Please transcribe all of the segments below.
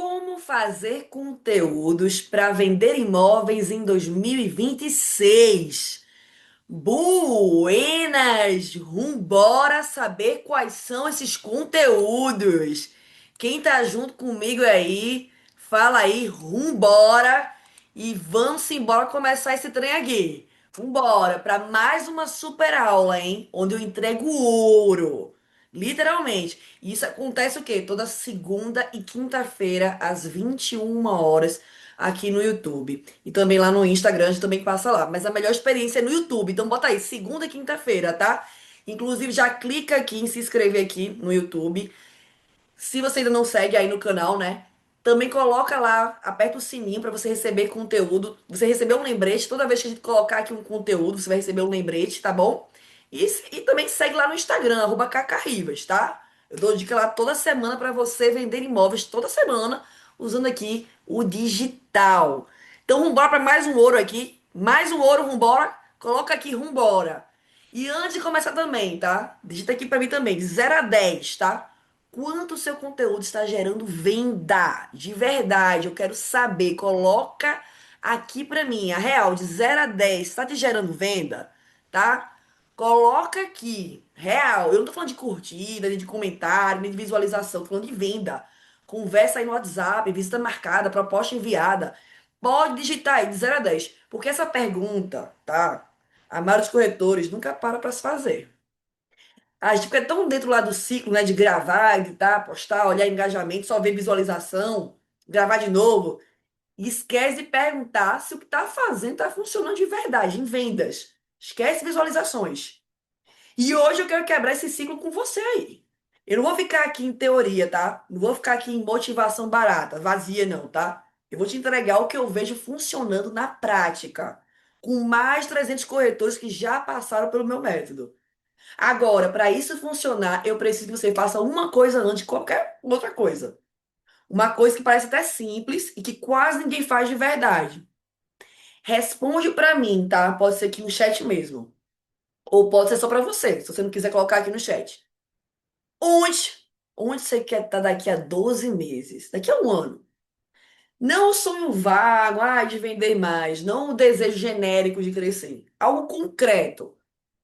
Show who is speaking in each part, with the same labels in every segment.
Speaker 1: Como fazer conteúdos para vender imóveis em 2026? Buenas! Rumbora saber quais são esses conteúdos. Quem tá junto comigo aí, fala aí, rumbora e vamos embora começar esse trem aqui. Vambora para mais uma super aula, hein? Onde eu entrego ouro. Literalmente. E isso acontece o quê? Toda segunda e quinta-feira, às 21 horas, aqui no YouTube. E também lá no Instagram, a gente também passa lá. Mas a melhor experiência é no YouTube. Então bota aí, segunda e quinta-feira, tá? Inclusive, já clica aqui em se inscrever aqui no YouTube. Se você ainda não segue aí no canal, né? Também coloca lá, aperta o sininho para você receber conteúdo. Você receber um lembrete. Toda vez que a gente colocar aqui um conteúdo, você vai receber um lembrete, tá bom? E também segue lá no Instagram, @cacarrivas, tá? Eu dou dica lá toda semana para você vender imóveis toda semana, usando aqui o digital. Então, vambora para mais um ouro aqui. Mais um ouro, vambora. Coloca aqui, vambora. E antes de começar também, tá? Digita aqui para mim também, de 0 a 10, tá? Quanto o seu conteúdo está gerando venda? De verdade, eu quero saber. Coloca aqui pra mim, a real, de 0 a 10, está te gerando venda? Tá? Coloca aqui, real. Eu não tô falando de curtida, nem de comentário, nem de visualização, tô falando de venda. Conversa aí no WhatsApp, visita marcada, proposta enviada. Pode digitar aí de 0 a 10, porque essa pergunta, tá? A maioria dos corretores nunca para se fazer. A gente fica tão dentro lá do ciclo, né, de gravar, editar, postar, olhar engajamento, só ver visualização, gravar de novo, e esquece de perguntar se o que está fazendo está funcionando de verdade, em vendas. Esquece visualizações. E hoje eu quero quebrar esse ciclo com você aí. Eu não vou ficar aqui em teoria, tá? Não vou ficar aqui em motivação barata, vazia, não, tá? Eu vou te entregar o que eu vejo funcionando na prática, com mais 300 corretores que já passaram pelo meu método. Agora, para isso funcionar, eu preciso que você faça uma coisa antes de qualquer outra coisa. Uma coisa que parece até simples e que quase ninguém faz de verdade. Responde para mim, tá? Pode ser aqui no chat mesmo. Ou pode ser só para você, se você não quiser colocar aqui no chat. Onde? Onde você quer estar daqui a 12 meses? Daqui a um ano. Não o sonho vago, de vender mais. Não o desejo genérico de crescer. Algo concreto.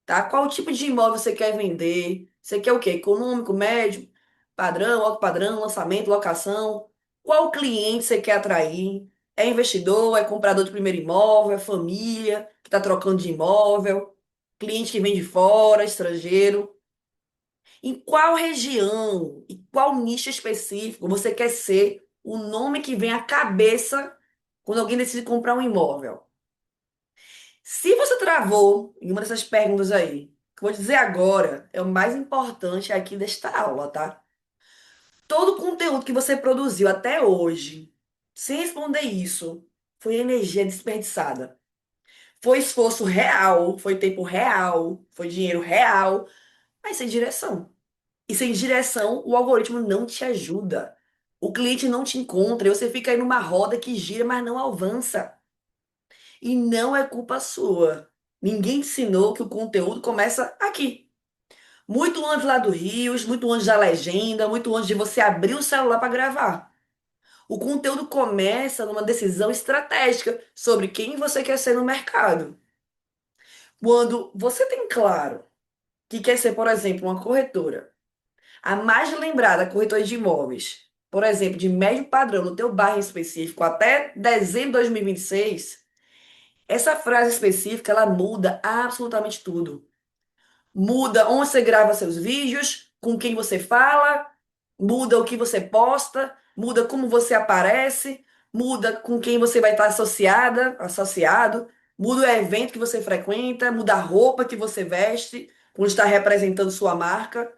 Speaker 1: Tá? Qual tipo de imóvel você quer vender? Você quer o quê? Econômico, médio, padrão, alto padrão, lançamento, locação? Qual cliente você quer atrair? É investidor, é comprador de primeiro imóvel, é família que está trocando de imóvel, cliente que vem de fora, estrangeiro? Em qual região e qual nicho específico você quer ser o nome que vem à cabeça quando alguém decide comprar um imóvel? Se você travou em uma dessas perguntas aí, que eu vou dizer agora, é o mais importante aqui desta aula, tá? Todo o conteúdo que você produziu até hoje, sem responder isso, foi energia desperdiçada. Foi esforço real, foi tempo real, foi dinheiro real, mas sem direção. E sem direção, o algoritmo não te ajuda. O cliente não te encontra, e você fica aí numa roda que gira, mas não avança. E não é culpa sua. Ninguém ensinou que o conteúdo começa aqui. Muito antes lá do Rios, muito antes da legenda, muito antes de você abrir o celular para gravar. O conteúdo começa numa decisão estratégica sobre quem você quer ser no mercado. Quando você tem claro que quer ser, por exemplo, uma corretora, a mais lembrada corretora de imóveis, por exemplo, de médio padrão no teu bairro específico até dezembro de 2026, essa frase específica ela muda absolutamente tudo. Muda onde você grava seus vídeos, com quem você fala, muda o que você posta, muda como você aparece, muda com quem você vai estar associado, muda o evento que você frequenta, muda a roupa que você veste, quando está representando sua marca.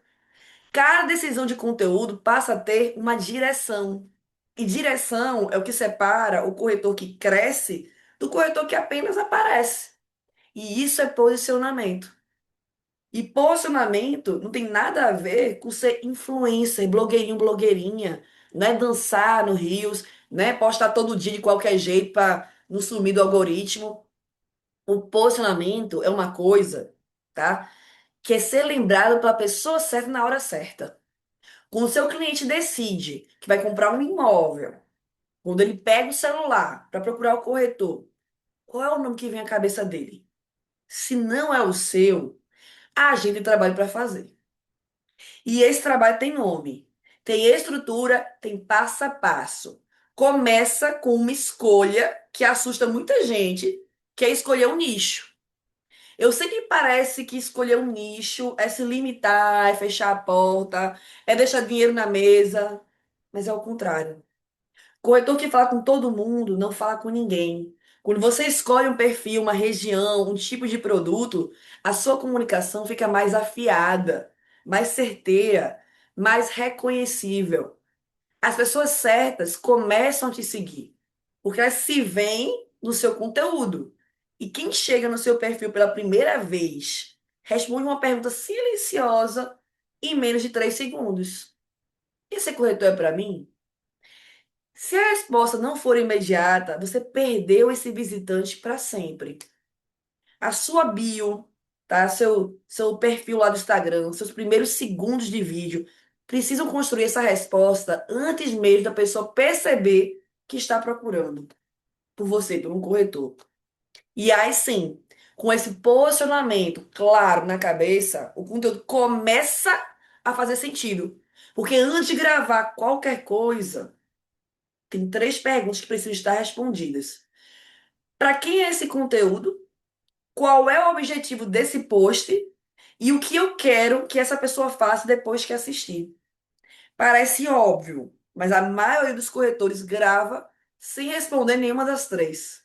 Speaker 1: Cada decisão de conteúdo passa a ter uma direção. E direção é o que separa o corretor que cresce do corretor que apenas aparece. E isso é posicionamento. E posicionamento não tem nada a ver com ser influencer, blogueirinho, blogueirinha, não é dançar no Reels, não é postar todo dia de qualquer jeito para não sumir do algoritmo. O posicionamento é uma coisa, tá? Que é ser lembrado pela pessoa certa na hora certa. Quando o seu cliente decide que vai comprar um imóvel, Quando ele pega o celular para procurar o corretor, qual é o nome que vem à cabeça dele? Se não é o seu, a gente tem trabalho para fazer. E esse trabalho tem nome, tem estrutura, tem passo a passo. Começa com uma escolha que assusta muita gente, que é escolher um nicho. Eu sei que parece que escolher um nicho é se limitar, é fechar a porta, é deixar dinheiro na mesa, mas é o contrário. Corretor que fala com todo mundo não fala com ninguém. Quando você escolhe um perfil, uma região, um tipo de produto, a sua comunicação fica mais afiada, mais certeira, mais reconhecível. As pessoas certas começam a te seguir, porque elas se veem no seu conteúdo. E quem chega no seu perfil pela primeira vez responde uma pergunta silenciosa em menos de 3 segundos. Esse corretor é para mim? Se a resposta não for imediata, você perdeu esse visitante para sempre. A sua bio, tá? Seu perfil lá do Instagram, seus primeiros segundos de vídeo, precisam construir essa resposta antes mesmo da pessoa perceber que está procurando por você, por um corretor. E aí sim, com esse posicionamento claro na cabeça, o conteúdo começa a fazer sentido. Porque antes de gravar qualquer coisa, tem 3 perguntas que precisam estar respondidas. Para quem é esse conteúdo? Qual é o objetivo desse post? E o que eu quero que essa pessoa faça depois que assistir? Parece óbvio, mas a maioria dos corretores grava sem responder nenhuma das 3.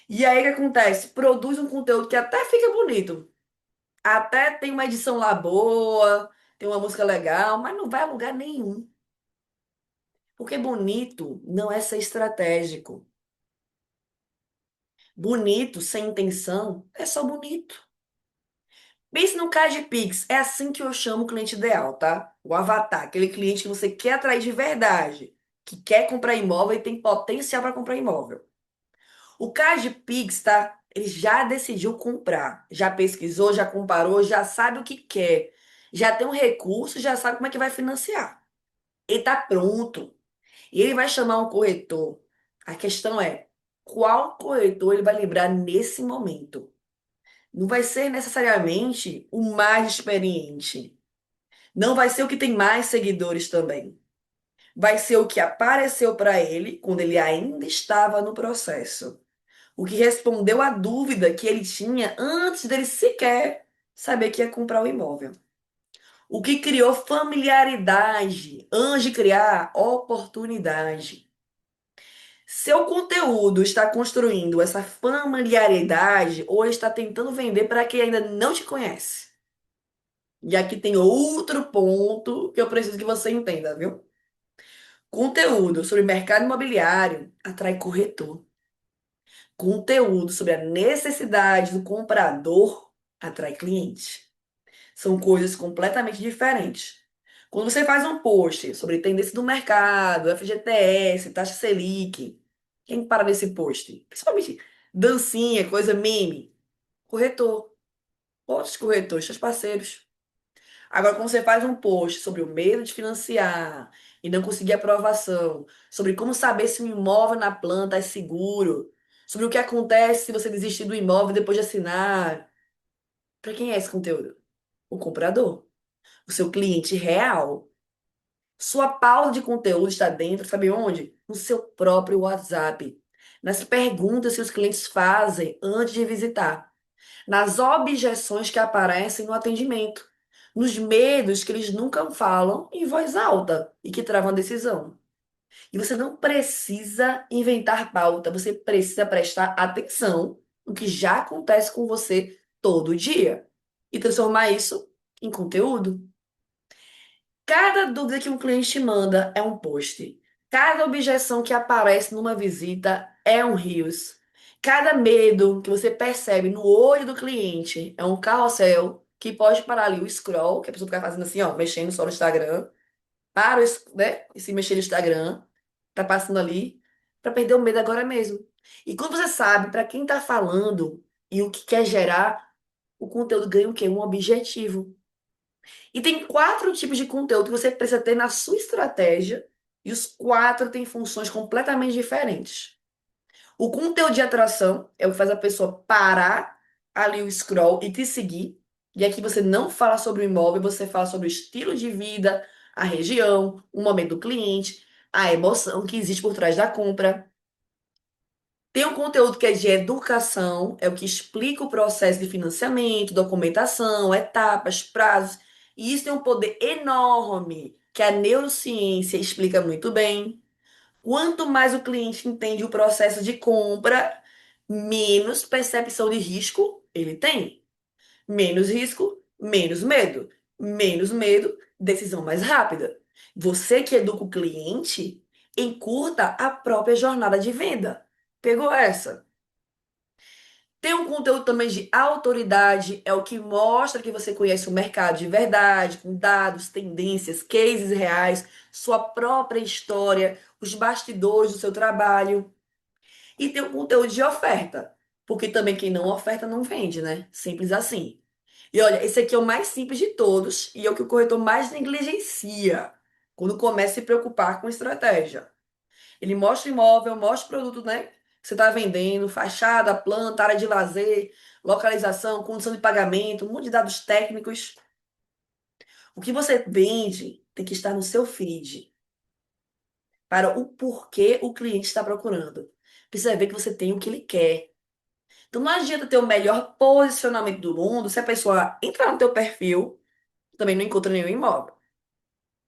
Speaker 1: E aí o que acontece? Produz um conteúdo que até fica bonito. Até tem uma edição lá boa, tem uma música legal, mas não vai a lugar nenhum. Porque bonito não é ser estratégico. Bonito, sem intenção, é só bonito. Pense no cara de Pix. É assim que eu chamo o cliente ideal, tá? O avatar, aquele cliente que você quer atrair de verdade, que quer comprar imóvel e tem potencial para comprar imóvel. O cara de Pix, tá? Ele já decidiu comprar, já pesquisou, já comparou, já sabe o que quer, já tem um recurso, já sabe como é que vai financiar. Ele tá pronto. E ele vai chamar um corretor. A questão é, qual corretor ele vai lembrar nesse momento? Não vai ser necessariamente o mais experiente. Não vai ser o que tem mais seguidores também. Vai ser o que apareceu para ele quando ele ainda estava no processo. O que respondeu à dúvida que ele tinha antes dele sequer saber que ia comprar o imóvel. O que criou familiaridade antes de criar oportunidade. Seu conteúdo está construindo essa familiaridade ou está tentando vender para quem ainda não te conhece? E aqui tem outro ponto que eu preciso que você entenda, viu? Conteúdo sobre mercado imobiliário atrai corretor. Conteúdo sobre a necessidade do comprador atrai cliente. São coisas completamente diferentes. Quando você faz um post sobre tendência do mercado, FGTS, taxa Selic, quem para nesse post? Principalmente dancinha, coisa meme. Corretor. Outros corretores, seus parceiros. Agora, quando você faz um post sobre o medo de financiar e não conseguir aprovação, sobre como saber se um imóvel na planta é seguro, sobre o que acontece se você desistir do imóvel depois de assinar, para quem é esse conteúdo? O comprador, o seu cliente real. Sua pauta de conteúdo está dentro, sabe onde? No seu próprio WhatsApp. Nas perguntas que os clientes fazem antes de visitar, nas objeções que aparecem no atendimento, nos medos que eles nunca falam em voz alta e que travam a decisão. E você não precisa inventar pauta, você precisa prestar atenção no que já acontece com você todo dia e transformar isso em conteúdo. Cada dúvida que um cliente te manda é um post. Cada objeção que aparece numa visita é um Reels. Cada medo que você percebe no olho do cliente é um carrossel que pode parar ali o scroll, que a pessoa fica fazendo assim, ó, mexendo só no Instagram. Para, né? E se mexer no Instagram, tá passando ali, para perder o medo agora mesmo. E quando você sabe para quem tá falando e o que quer gerar, o conteúdo ganha o quê? Um objetivo. E tem 4 tipos de conteúdo que você precisa ter na sua estratégia E os quatro têm funções completamente diferentes. O conteúdo de atração é o que faz a pessoa parar ali o scroll e te seguir. E aqui você não fala sobre o imóvel, você fala sobre o estilo de vida, a região, o momento do cliente, a emoção que existe por trás da compra. Tem um conteúdo que é de educação, é o que explica o processo de financiamento, documentação, etapas, prazos. E isso tem um poder enorme que a neurociência explica muito bem. Quanto mais o cliente entende o processo de compra, menos percepção de risco ele tem. Menos risco, menos medo. Menos medo, decisão mais rápida. Você que educa o cliente, encurta a própria jornada de venda. Pegou essa? Tem um conteúdo também de autoridade, é o que mostra que você conhece o mercado de verdade, com dados, tendências, cases reais, sua própria história, os bastidores do seu trabalho. E tem o conteúdo de oferta, porque também quem não oferta não vende, né? Simples assim. E olha, esse aqui é o mais simples de todos e é o que o corretor mais negligencia quando começa a se preocupar com estratégia. Ele mostra o imóvel, mostra o produto, né? Que você está vendendo, fachada, planta, área de lazer, localização, condição de pagamento, um monte de dados técnicos. O que você vende tem que estar no seu feed para o porquê o cliente está procurando. Precisa ver que você tem o que ele quer. Então não adianta ter o melhor posicionamento do mundo se a pessoa entrar no teu perfil, também não encontra nenhum imóvel.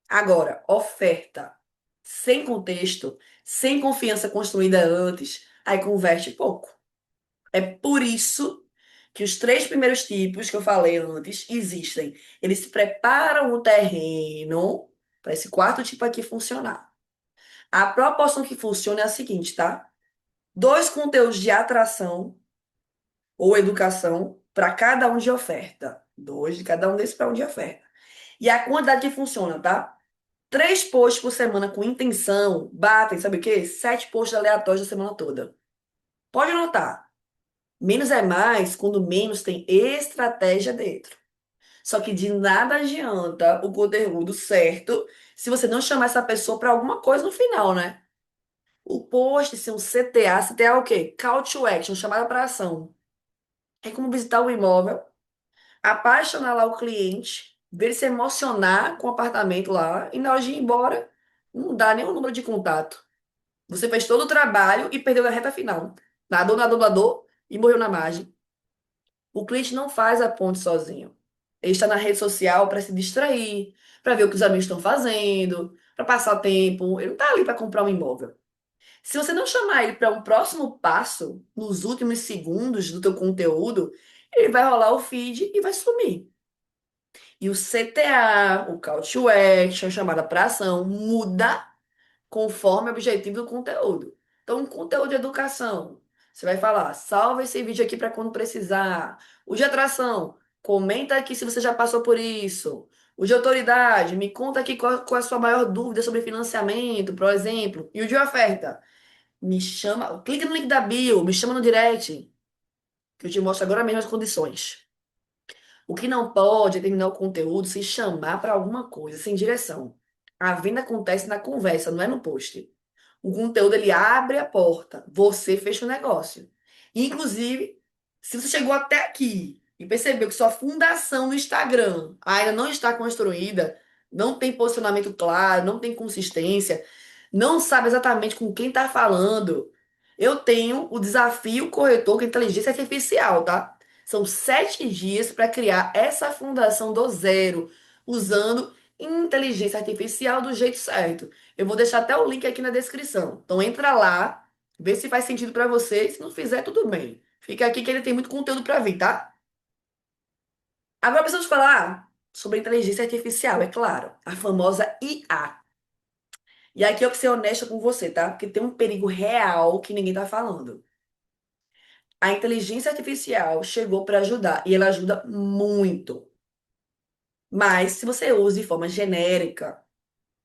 Speaker 1: Agora, oferta sem contexto, sem confiança construída antes, aí converte pouco. É por isso que os três primeiros tipos que eu falei antes existem. Eles preparam o terreno para esse quarto tipo aqui funcionar. A proporção que funciona é a seguinte, tá? Dois conteúdos de atração ou educação para cada um de oferta. Dois de cada um desses para um de oferta. E a quantidade que funciona, tá? Três posts por semana com intenção batem, sabe o quê? Sete posts aleatórios da semana toda. Pode anotar. Menos é mais quando menos tem estratégia dentro. Só que de nada adianta o conteúdo certo se você não chamar essa pessoa para alguma coisa no final, né? O post ser um CTA, CTA é o quê? Call to Action, chamada para ação. É como visitar o imóvel, apaixonar lá o cliente, ver ele se emocionar com o apartamento lá e na hora de ir embora, não dá nem o número de contato. Você fez todo o trabalho e perdeu na reta final. Nadou, nadou e morreu na margem. O cliente não faz a ponte sozinho. Ele está na rede social para se distrair, para ver o que os amigos estão fazendo, para passar tempo. Ele não está ali para comprar um imóvel. Se você não chamar ele para um próximo passo, nos últimos segundos do teu conteúdo, ele vai rolar o feed e vai sumir. E o CTA, o Call to Action, chamada para ação, muda conforme o objetivo do conteúdo. Então, um conteúdo de educação, você vai falar, salva esse vídeo aqui para quando precisar. O de atração, comenta aqui se você já passou por isso. O de autoridade, me conta aqui qual é a sua maior dúvida sobre financiamento, por exemplo. E o de oferta, me chama, clica no link da bio, me chama no direct, que eu te mostro agora mesmo as condições. O que não pode é terminar o conteúdo sem chamar para alguma coisa, sem direção. A venda acontece na conversa, não é no post. O conteúdo ele abre a porta, você fecha o negócio. Inclusive, se você chegou até aqui e percebeu que sua fundação no Instagram ainda não está construída, não tem posicionamento claro, não tem consistência, não sabe exatamente com quem está falando, eu tenho o desafio corretor com inteligência artificial, tá? São 7 dias para criar essa fundação do zero, usando inteligência artificial do jeito certo. Eu vou deixar até o link aqui na descrição. Então entra lá, vê se faz sentido para você. Se não fizer, tudo bem. Fica aqui que ele tem muito conteúdo para vir, tá? Agora precisamos falar sobre inteligência artificial, é claro, a famosa IA. E aqui eu quero ser honesta com você, tá? Porque tem um perigo real que ninguém tá falando. A inteligência artificial chegou para ajudar e ela ajuda muito. Mas se você usa de forma genérica,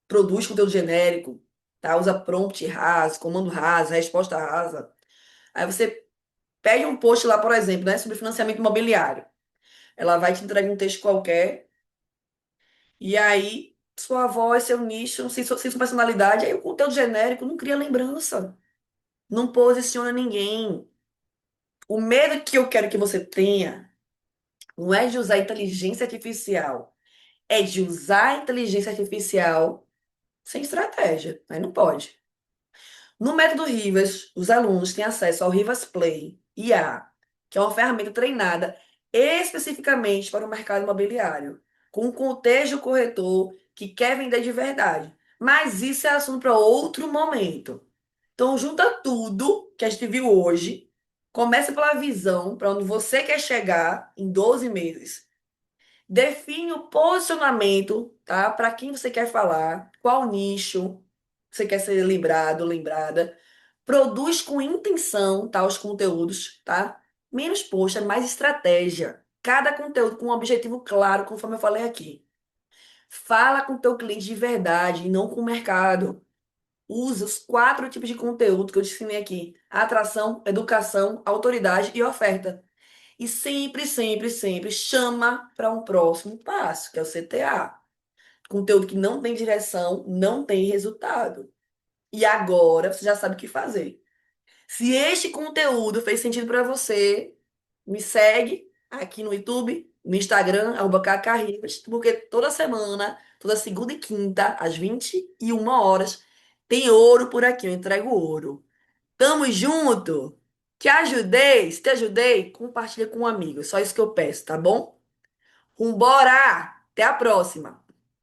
Speaker 1: produz conteúdo genérico, tá? Usa prompt raso, comando raso, resposta rasa. Aí você pede um post lá, por exemplo, né, sobre financiamento imobiliário. Ela vai te entregar um texto qualquer e aí sua voz, seu nicho, sem sua personalidade, aí o conteúdo genérico não cria lembrança, não posiciona ninguém. O medo que eu quero que você tenha não é de usar inteligência artificial, é de usar a inteligência artificial sem estratégia. Aí não pode. No método Rivas, os alunos têm acesso ao Rivas Play IA, que é uma ferramenta treinada especificamente para o mercado imobiliário, com um contexto corretor que quer vender de verdade. Mas isso é assunto para outro momento. Então, junta tudo que a gente viu hoje, começa pela visão, para onde você quer chegar em 12 meses. Define o posicionamento, tá? Para quem você quer falar, qual nicho você quer ser lembrado, lembrada. Produz com intenção, tá? Os conteúdos, tá? Menos post, é mais estratégia. Cada conteúdo com um objetivo claro, conforme eu falei aqui. Fala com o teu cliente de verdade e não com o mercado. Usa os 4 tipos de conteúdo que eu te ensinei aqui: atração, educação, autoridade e oferta. E sempre, sempre, sempre chama para um próximo passo, que é o CTA. Conteúdo que não tem direção, não tem resultado. E agora você já sabe o que fazer. Se este conteúdo fez sentido para você, me segue aqui no YouTube, no Instagram, @kkrivas, porque toda semana, toda segunda e quinta, às 21 horas, tem ouro por aqui, eu entrego ouro. Tamo junto? Te ajudei? Se te ajudei, compartilha com um amigo. É só isso que eu peço, tá bom? Vambora! Até a próxima!